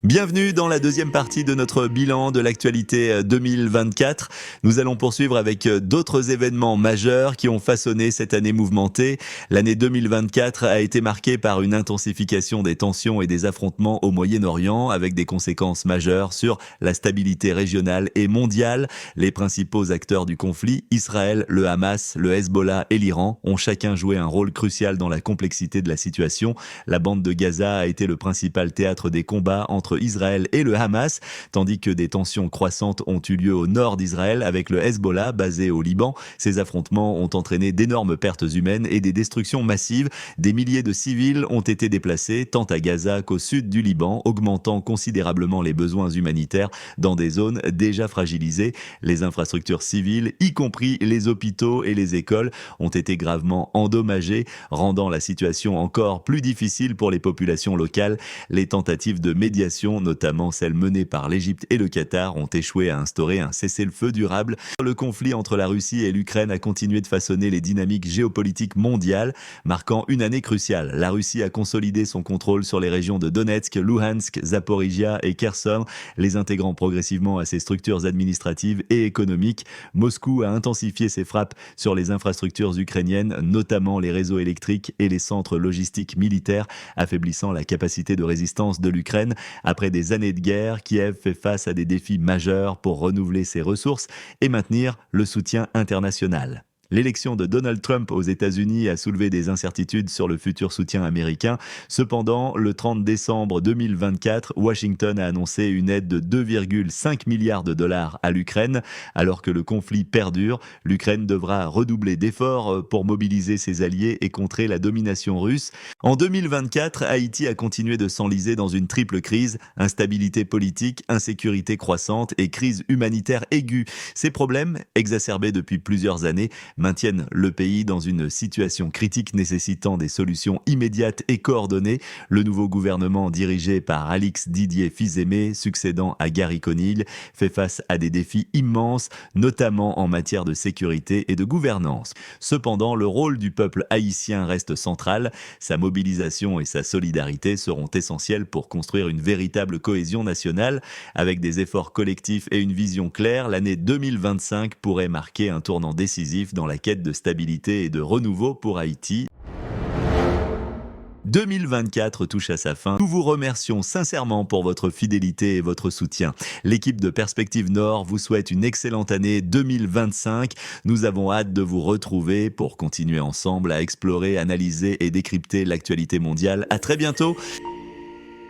Bienvenue dans la deuxième partie de notre bilan de l'actualité 2024. Nous allons poursuivre avec d'autres événements majeurs qui ont façonné cette année mouvementée. L'année 2024 a été marquée par une intensification des tensions et des affrontements au Moyen-Orient avec des conséquences majeures sur la stabilité régionale et mondiale. Les principaux acteurs du conflit, Israël, le Hamas, le Hezbollah et l'Iran, ont chacun joué un rôle crucial dans la complexité de la situation. La bande de Gaza a été le principal théâtre des combats entre Israël et le Hamas, tandis que des tensions croissantes ont eu lieu au nord d'Israël avec le Hezbollah basé au Liban. Ces affrontements ont entraîné d'énormes pertes humaines et des destructions massives. Des milliers de civils ont été déplacés tant à Gaza qu'au sud du Liban, augmentant considérablement les besoins humanitaires dans des zones déjà fragilisées. Les infrastructures civiles, y compris les hôpitaux et les écoles, ont été gravement endommagées, rendant la situation encore plus difficile pour les populations locales. Les tentatives de médiation, notamment celles menées par l'Égypte et le Qatar, ont échoué à instaurer un cessez-le-feu durable. Le conflit entre la Russie et l'Ukraine a continué de façonner les dynamiques géopolitiques mondiales, marquant une année cruciale. La Russie a consolidé son contrôle sur les régions de Donetsk, Luhansk, Zaporizhia et Kherson, les intégrant progressivement à ses structures administratives et économiques. Moscou a intensifié ses frappes sur les infrastructures ukrainiennes, notamment les réseaux électriques et les centres logistiques militaires, affaiblissant la capacité de résistance de l'Ukraine. Après des années de guerre, Kiev fait face à des défis majeurs pour renouveler ses ressources et maintenir le soutien international. L'élection de Donald Trump aux États-Unis a soulevé des incertitudes sur le futur soutien américain. Cependant, le 30 décembre 2024, Washington a annoncé une aide de 2,5 milliards de dollars à l'Ukraine. Alors que le conflit perdure, l'Ukraine devra redoubler d'efforts pour mobiliser ses alliés et contrer la domination russe. En 2024, Haïti a continué de s'enliser dans une triple crise: instabilité politique, insécurité croissante et crise humanitaire aiguë. Ces problèmes, exacerbés depuis plusieurs années, maintiennent le pays dans une situation critique nécessitant des solutions immédiates et coordonnées. Le nouveau gouvernement dirigé par Alix Didier Fils-Aimé, succédant à Gary Conille, fait face à des défis immenses, notamment en matière de sécurité et de gouvernance. Cependant, le rôle du peuple haïtien reste central. Sa mobilisation et sa solidarité seront essentielles pour construire une véritable cohésion nationale. Avec des efforts collectifs et une vision claire, l'année 2025 pourrait marquer un tournant décisif dans la quête de stabilité et de renouveau pour Haïti. 2024 touche à sa fin. Nous vous remercions sincèrement pour votre fidélité et votre soutien. L'équipe de Perspective Nord vous souhaite une excellente année 2025. Nous avons hâte de vous retrouver pour continuer ensemble à explorer, analyser et décrypter l'actualité mondiale. À très bientôt.